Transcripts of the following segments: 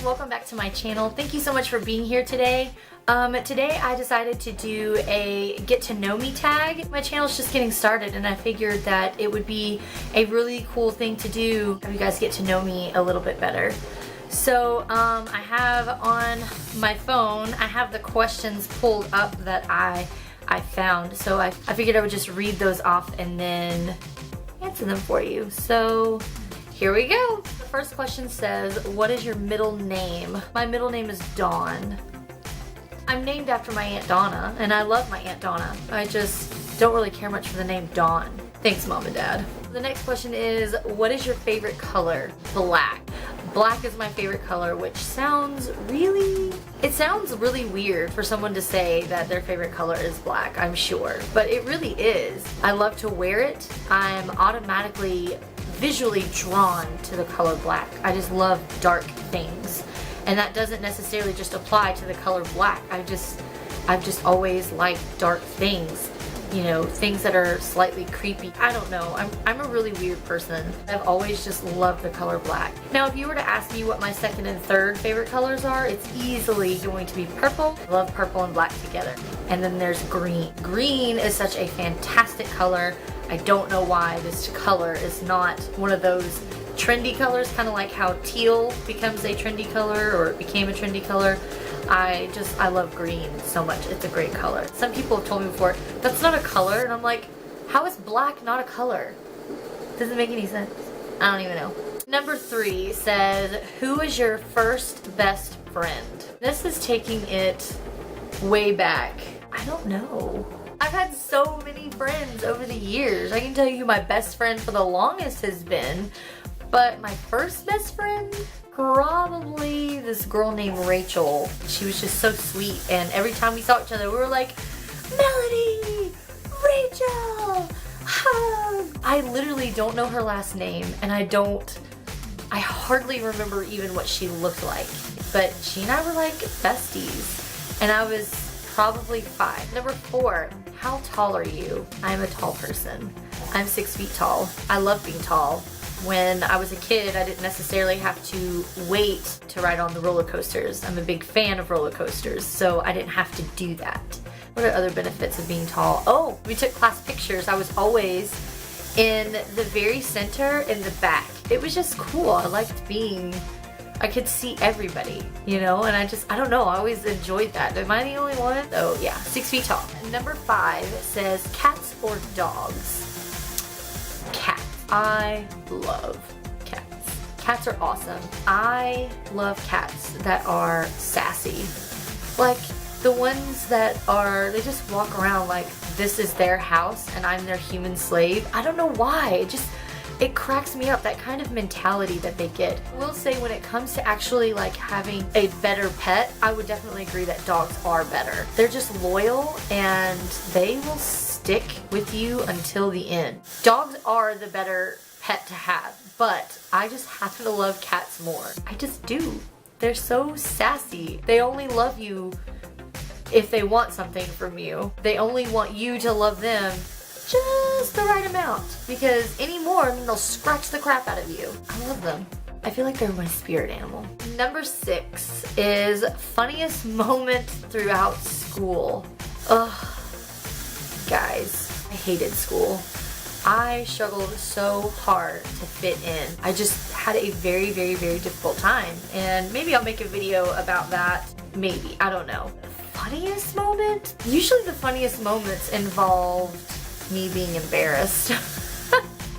welcome back to my channel. Thank you so much for being here today. Today I decided to do a get to know me tag. My channel's just getting started and I figured that it would be a really cool thing to do, have you guys get to know me a little bit better. So I have on my phone, I have the questions pulled up that I found. So I figured I would just read those off and then answer them for you. So here we go. The first question says, what is your middle name? My middle name is Dawn. I'm named after my Aunt Donna, and I love my Aunt Donna. I just don't really care much for the name Dawn. Thanks, Mom and Dad. The next question is, what is your favorite color? Black. Black is my favorite color, which sounds really weird for someone to say that their favorite color is black, I'm sure. But it really is. I love to wear it. I'm automatically visually drawn to the color black. I just love dark things. And that doesn't necessarily just apply to the color black. I've just always liked dark things. You know, things that are slightly creepy. I don't know. I'm a really weird person. I've always just loved the color black. Now, if you were to ask me what my second and third favorite colors are, it's easily going to be purple. I love purple and black together. And then there's green. Green is such a fantastic color. I don't know why this color is not one of those trendy colors, kind of like how teal becomes a trendy color or it became a trendy color. I love green so much. It's a great color. Some people have told me before, that's not a color, and I'm like, how is black not a color? Doesn't make any sense. I don't even know. Number 3 says, who is your first best friend? This is taking it way back. I don't know. I've had so many friends over the years. I can tell you who my best friend for the longest has been, but my first best friend? Probably this girl named Rachel. She was just so sweet, and every time we saw each other we were like, Melody! Rachel! Hug! I literally don't know her last name, and I hardly remember even what she looked like. But she and I were like besties, and I was probably 5. Number 4, how tall are you? I'm a tall person. I'm 6 feet tall. I love being tall. When I was a kid, I didn't necessarily have to wait to ride on the roller coasters. I'm a big fan of roller coasters, so I didn't have to do that. What are other benefits of being tall? Oh, we took class pictures. I was always in the very center in the back. It was just cool. I liked I could see everybody, you know, and I don't know, I always enjoyed that. Am I the only one? Oh yeah, 6 feet tall. Number 5 says cats or dogs? Cats. I love cats. Cats are awesome. I love cats that are sassy. Like the ones that they just walk around like this is their house and I'm their human slave. I don't know why. It cracks me up, that kind of mentality that they get. I will say when it comes to actually like having a better pet, I would definitely agree that dogs are better. They're just loyal and they will stick with you until the end. Dogs are the better pet to have, but I just happen to love cats more. I just do. They're so sassy. They only love you if they want something from you. They only want you to love them just the right amount, because any more and they'll scratch the crap out of you. I love them. I feel like they're my spirit animal. Number 6 is funniest moment throughout school. Ugh. Guys, I hated school. I struggled so hard to fit in. I just had a very, very, very difficult time, and maybe I'll make a video about that. Maybe, I don't know. Funniest moment? Usually the funniest moments involved me being embarrassed.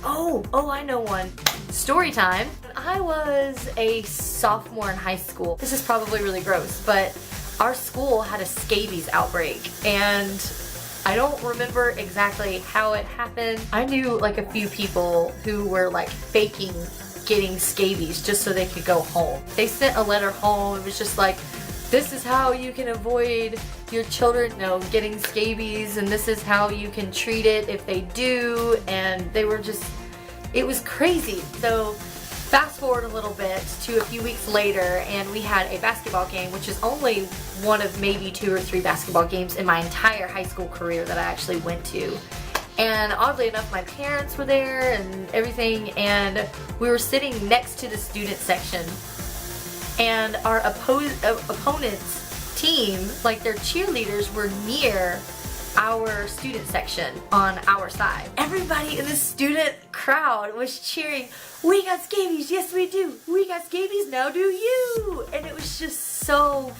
Oh, I know one. Story time. I was a sophomore in high school. This is probably really gross, but our school had a scabies outbreak, and I don't remember exactly how it happened. I knew like a few people who were like faking getting scabies just so they could go home. They sent a letter home. It was just like, this is how you can avoid your children, getting scabies, and this is how you can treat it if they do. And they were just, it was crazy. So fast forward a little bit to a few weeks later, and we had a basketball game, which is only one of maybe 2 or 3 basketball games in my entire high school career that I actually went to. And oddly enough, my parents were there and everything, and we were sitting next to the student section. and our opponent's team, like their cheerleaders, were near our student section on our side. Everybody in the student crowd was cheering, "We got scabies, yes we do. We got scabies, now do you." And it was just so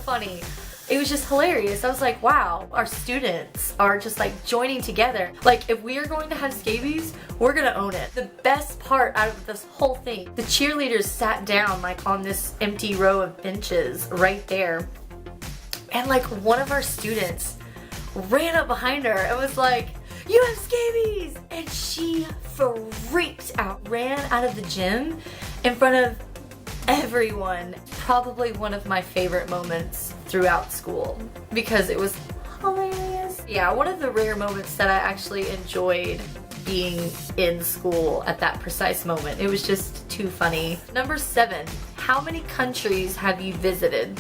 funny. It was just hilarious. I was like, wow, our students are just like joining together. Like, if we are going to have scabies, we're gonna own it. The best part out of this whole thing, the cheerleaders sat down like on this empty row of benches right there. And like one of our students ran up behind her and was like, "You have scabies!" And she freaked out, ran out of the gym in front of everyone. Probably one of my favorite moments throughout school because it was hilarious. Yeah, one of the rare moments that I actually enjoyed being in school at that precise moment. It was just too funny. Number 7, how many countries have you visited?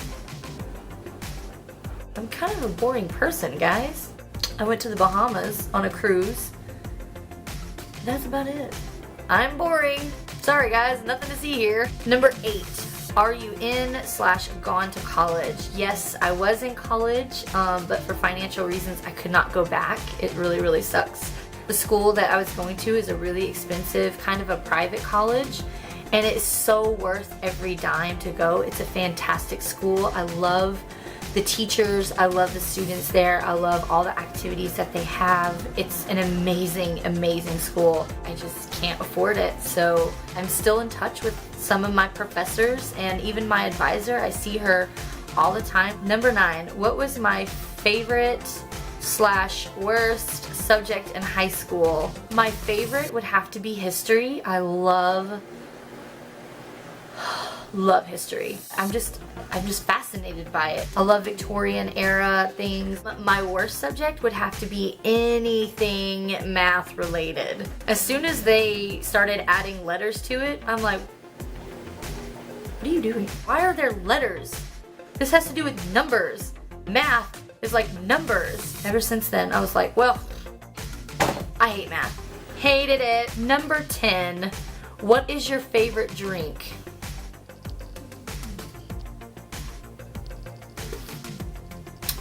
I'm kind of a boring person, guys. I went to the Bahamas on a cruise. That's about it. I'm boring. Sorry guys, nothing to see here. Number 8, are you in/gone to college? Yes, I was in college, but for financial reasons I could not go back. It really sucks. The school that I was going to is a really expensive, kind of a private college, and it is so worth every dime to go. It's a fantastic school. I love the teachers, I love the students there, I love all the activities that they have. It's an amazing school. I just can't afford it, so I'm still in touch with some of my professors and even my advisor. I see her all the time. Number 9, what was my favorite/worst subject in high school? My favorite would have to be history. I love history. I'm just fascinated by it. I love Victorian era things. My worst subject would have to be anything math related. As soon as they started adding letters to it, I'm like, what are you doing? Why are there letters? This has to do with numbers. Math is like numbers. Ever since then, I was like, well, I hate math. Hated it. Number 10, what is your favorite drink?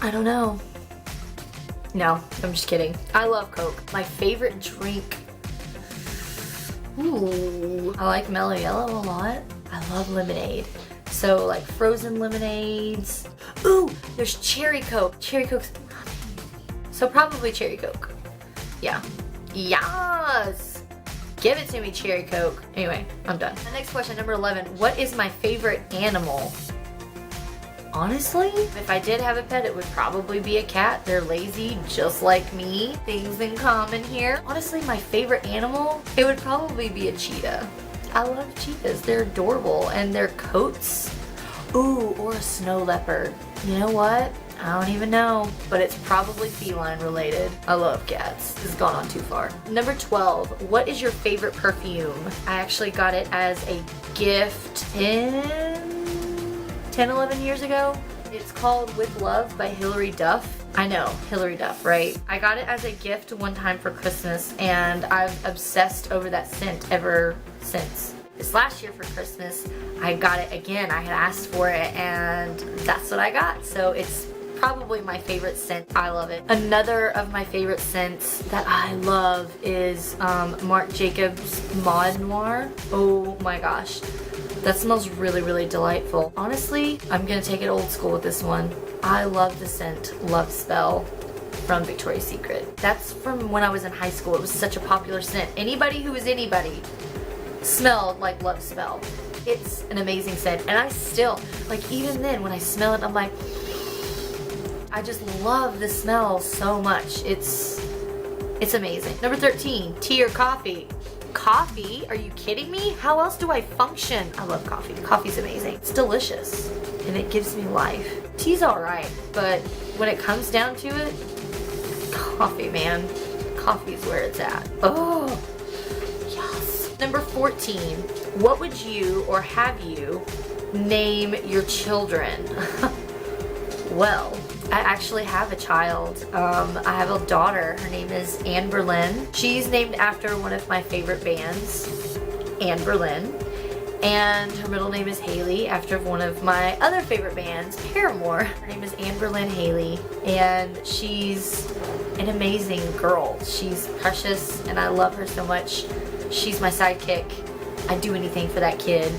I don't know. No, I'm just kidding. I love Coke. My favorite drink. Ooh, I like Mellow Yellow a lot. I love lemonade. So like frozen lemonades. Ooh, there's cherry Coke. Cherry Coke's so probably cherry Coke. Yeah. Yes! Give it to me, cherry Coke. Anyway, I'm done. The next question, number 11. What is my favorite animal? Honestly, if I did have a pet, it would probably be a cat. They're lazy, just like me. Things in common here. Honestly, my favorite animal, it would probably be a cheetah. I love cheetahs. They're adorable, and their coats. Ooh, or a snow leopard. You know what? I don't even know, but it's probably feline related. I love cats. This has gone on too far. Number 12, what is your favorite perfume? I actually got it as a gift 10-11 years ago. It's called With Love by Hilary Duff. I know, Hilary Duff, right? I got it as a gift one time for Christmas, and I've obsessed over that scent ever since. This last year for Christmas, I got it again. I had asked for it, and that's what I got. So it's probably my favorite scent. I love it. Another of my favorite scents that I love is Marc Jacobs Mod Noir. Oh my gosh. That smells really delightful. Honestly, I'm gonna take it old school with this one. I love the scent Love Spell from Victoria's Secret. That's from when I was in high school. It was such a popular scent. Anybody who was anybody smelled like Love Spell. It's an amazing scent, and I still, like even then when I smell it, I'm like, I just love the smell so much. It's amazing. Number 13, tea or coffee? Coffee? Are you kidding me? How else do I function? I love coffee. Coffee's amazing. It's delicious and it gives me life. Tea's alright, but when it comes down to it, coffee, man. Coffee's where it's at. Oh, yes. Number 14, what would you or have you name your children? Well, I actually have a child. I have a daughter. Her name is Anne Boleyn. She's named after one of my favorite bands, Anne Boleyn. And her middle name is Haley, after one of my other favorite bands, Paramore. Her name is Amber Lynn Haley, and she's an amazing girl. She's precious, and I love her so much. She's my sidekick. I'd do anything for that kid.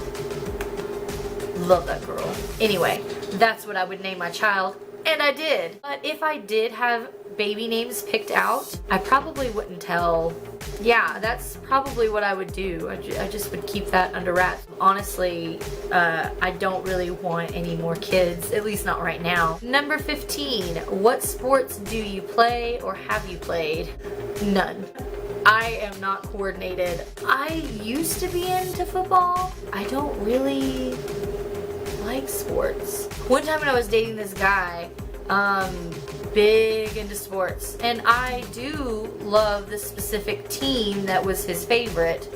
Love that girl. Anyway, that's what I would name my child, and I did. But if I did have baby names picked out, I probably wouldn't tell. Yeah, that's probably what I would do. I just would keep that under wraps. Honestly, I don't really want any more kids, at least not right now. Number 15, what sports do you play or have you played? None. I am not coordinated. I used to be into football. I don't really like sports. One time when I was dating this guy, big into sports, and I do love the specific team that was his favorite,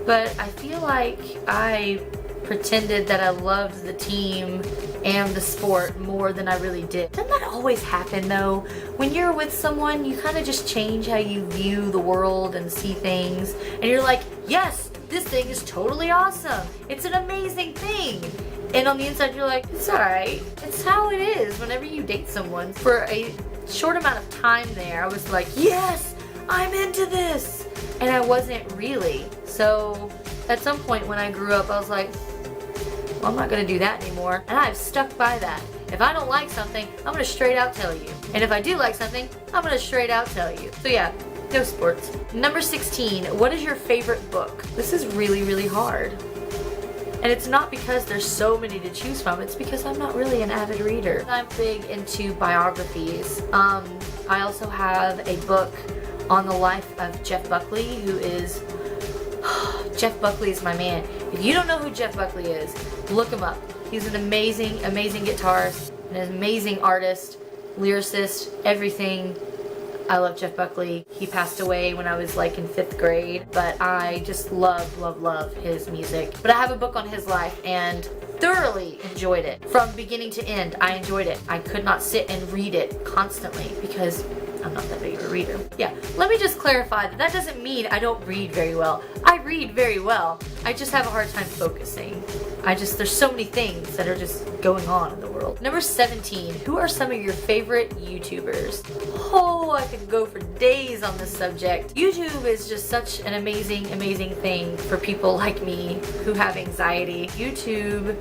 but I feel like I pretended that I loved the team and the sport more than I really did. Doesn't that always happen though? When you're with someone, you kind of just change how you view the world and see things, and you're like, yes, this thing is totally awesome. It's an amazing thing. And on the inside, you're like, it's alright. It's how it is whenever you date someone. For a short amount of time there, I was like, yes, I'm into this. And I wasn't really. So at some point when I grew up, I was like, well, I'm not going to do that anymore. And I've stuck by that. If I don't like something, I'm going to straight out tell you. And if I do like something, I'm going to straight out tell you. So yeah, no sports. Number 16, what is your favorite book? This is really, really hard. And it's not because there's so many to choose from, it's because I'm not really an avid reader. I'm big into biographies. I also have a book on the life of Jeff Buckley, who is... Jeff Buckley is my man. If you don't know who Jeff Buckley is, look him up. He's an amazing, amazing guitarist, an amazing artist, lyricist, everything. I love Jeff Buckley. He passed away when I was like in 5th grade, but I just love, love, love his music. But I have a book on his life and thoroughly enjoyed it. From beginning to end, I enjoyed it. I could not sit and read it constantly because I'm not that big of a reader. Yeah, let me just clarify that that doesn't mean I don't read very well. I read very well. I just have a hard time focusing. There's so many things that are just going on in the world. Number 17, who are some of your favorite YouTubers? Oh, I could go for days on this subject. YouTube is just such an amazing, amazing thing for people like me who have anxiety. YouTube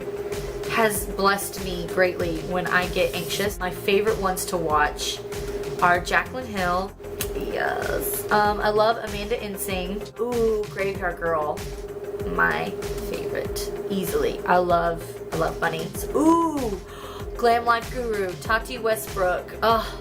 has blessed me greatly when I get anxious. My favorite ones to watch are Jaclyn Hill. Yes. I love Amanda Ensing. Ooh, Graveyard Girl. My favorite. Easily. I love bunnies. Ooh, GlamLifeGuru. Tati Westbrook. Oh,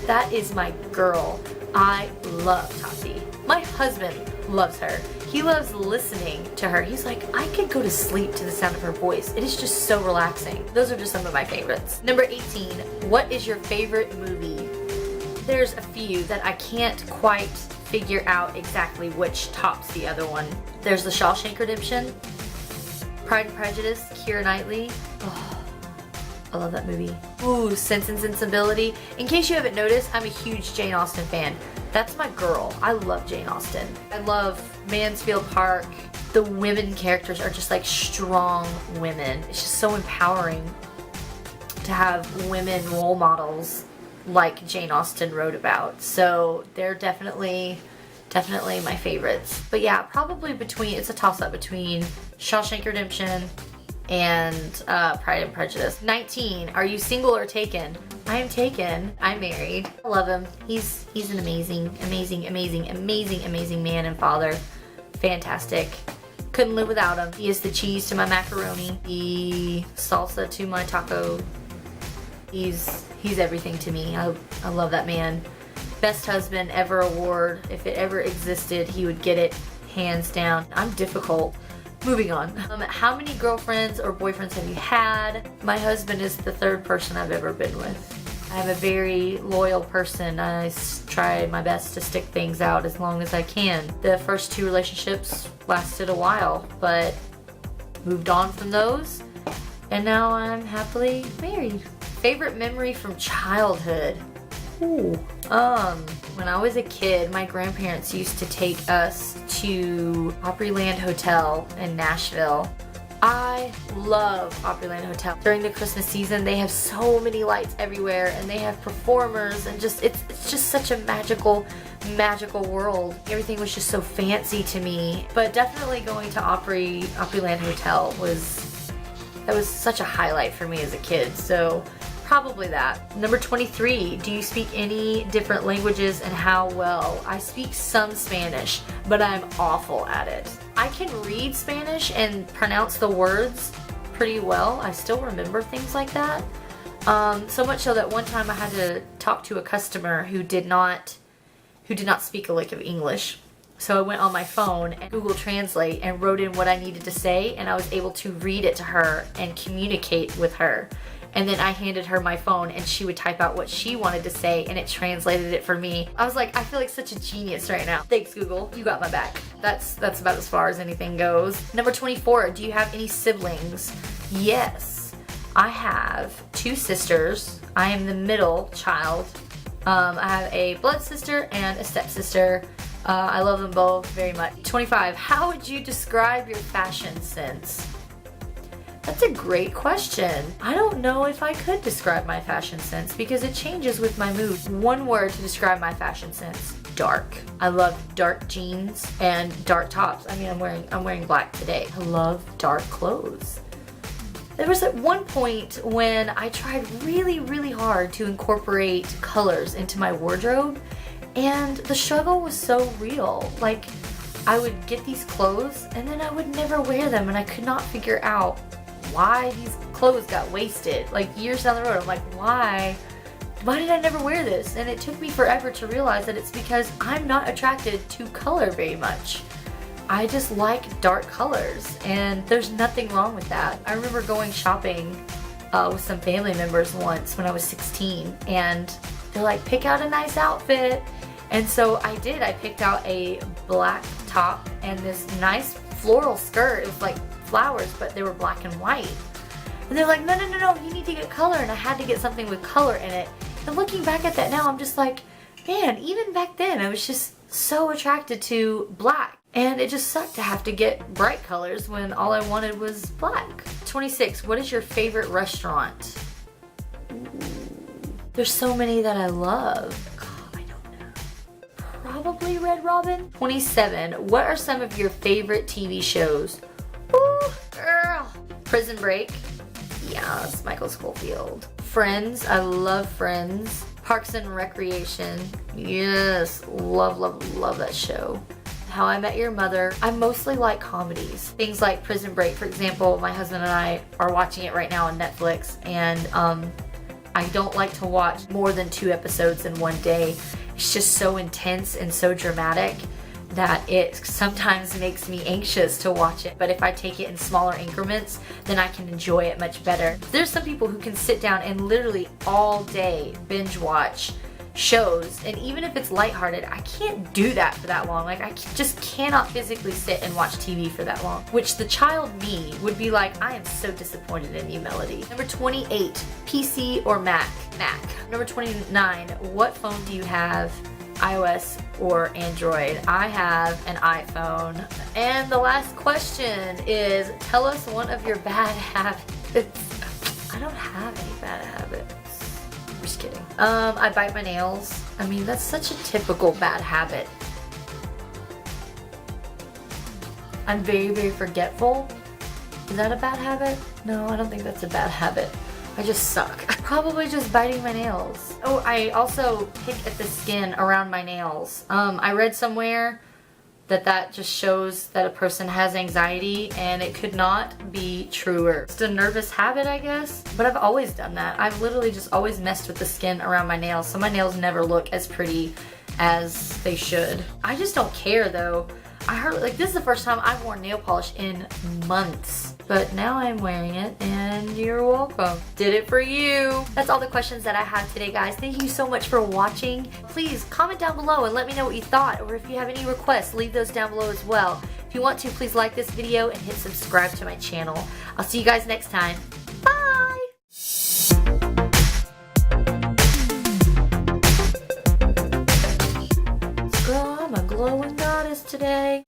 that is my girl. I love Tati. My husband loves her. He loves listening to her. He's like, I could go to sleep to the sound of her voice. It is just so relaxing. Those are just some of my favorites. Number 18, what is your favorite movie? There's a few that I can't quite figure out exactly which tops the other one. There's The Shawshank Redemption, Pride and Prejudice, Keira Knightley. Oh, I love that movie. Ooh, Sense and Sensibility. In case you haven't noticed, I'm a huge Jane Austen fan. That's my girl. I love Jane Austen. I love Mansfield Park. The women characters are just like strong women. It's just so empowering to have women role models like Jane Austen wrote about. So they're definitely my favorites. But yeah, probably it's a toss-up between Shawshank Redemption and Pride and Prejudice. 19, are you single or taken? I am taken. I'm married. I love him. He's an amazing man and father. Fantastic. Couldn't live without him. He is the cheese to my macaroni, the salsa to my taco. He's everything to me. I love that man. Best husband ever award. If it ever existed, he would get it hands down. I'm difficult. Moving on. How many girlfriends or boyfriends have you had? My husband is the 3rd person I've ever been with. I'm a very loyal person. I try my best to stick things out as long as I can. The first 2 relationships lasted a while, but moved on from those, and now I'm happily married. Favorite memory from childhood? Ooh. When I was a kid, my grandparents used to take us to Opryland Hotel in Nashville. I love Opryland Hotel. During the Christmas season, they have so many lights everywhere, and they have performers, and just it's just such a magical world. Everything was just so fancy to me. But definitely going to Opryland Hotel was such a highlight for me as a kid. So probably that. Number 23, do you speak any different languages and how well? I speak some Spanish, but I'm awful at it. I can read Spanish and pronounce the words pretty well. I still remember things like that. So much so that one time I had to talk to a customer who did not speak a lick of English. So I went on my phone and Google Translate and wrote in what I needed to say, and I was able to read it to her and communicate with her. And then I handed her my phone and she would type out what she wanted to say and it translated it for me. I was like, I feel like such a genius right now. Thanks, Google. You got my back. That's about as far as anything goes. Number 24, do you have any siblings? Yes, I have 2 sisters. I am the middle child. I have a blood sister and a stepsister. I love them both very much. 25, how would you describe your fashion sense? That's a great question. I don't know if I could describe my fashion sense because it changes with my mood. One word to describe my fashion sense: dark. I love dark jeans and dark tops. I mean, I'm wearing black today. I love dark clothes. There was at one point when I tried really hard to incorporate colors into my wardrobe, and the struggle was so real. Like, I would get these clothes and then I would never wear them, and I could not figure out why these clothes got wasted. Like, years down the road, I'm like, why did I never wear this? And it took me forever to realize that it's because I'm not attracted to color very much. I just like dark colors, and there's nothing wrong with that. I remember going shopping with some family members once when I was 16, and they're like, pick out a nice outfit. And so I did. I picked out a black top and this nice floral skirt. It was like flowers, but they were black and white. And they're like, no, you need to get color. And I had to get something with color in it. And looking back at that now, I'm just like, man, even back then I was just so attracted to black. And it just sucked to have to get bright colors when all I wanted was black. 26, what is your favorite restaurant? There's so many that I love. God, I don't know. Probably Red Robin. 27, what are some of your favorite TV shows? Ooh, girl. Prison Break. Yes, Michael Schofield. Friends. I love Friends. Parks and Recreation. Yes, love that show. How I Met Your Mother. I mostly like comedies. Things like Prison Break, for example. My husband and I are watching it right now on Netflix, and I don't like to watch more than 2 episodes in one day. It's just so intense and so dramatic that it sometimes makes me anxious to watch it. But if I take it in smaller increments, then I can enjoy it much better. There's some people who can sit down and literally all day binge watch shows, and even if it's lighthearted, I can't do that for that long. Like, I just cannot physically sit and watch TV for that long, which the child me would be like, I am so disappointed in you, Melody. Number 28, PC or Mac? Mac. Number 29, what phone do you have? iOS or Android? I have an iPhone. And the last question is, tell us one of your bad habits. I don't have any bad habits. I'm just kidding. I bite my nails. I mean, that's such a typical bad habit. I'm very forgetful. Is that a bad habit? No, I don't think that's a bad habit. I just suck. Probably just biting my nails. Oh, I also pick at the skin around my nails. I read somewhere that just shows that a person has anxiety, and it could not be truer. It's a nervous habit, I guess, but I've always done that. I've literally just always messed with the skin around my nails, so my nails never look as pretty as they should. I just don't care though. I heard, like, this is the first time I've worn nail polish in months, but now I'm wearing it, and you're welcome. Did it for you. That's all the questions that I have today, guys. Thank you so much for watching. Please comment down below and let me know what you thought, or if you have any requests, leave those down below as well. If you want to, please like this video and hit subscribe to my channel. I'll see you guys next time. Bye! Girl, I'm a glowing goddess today.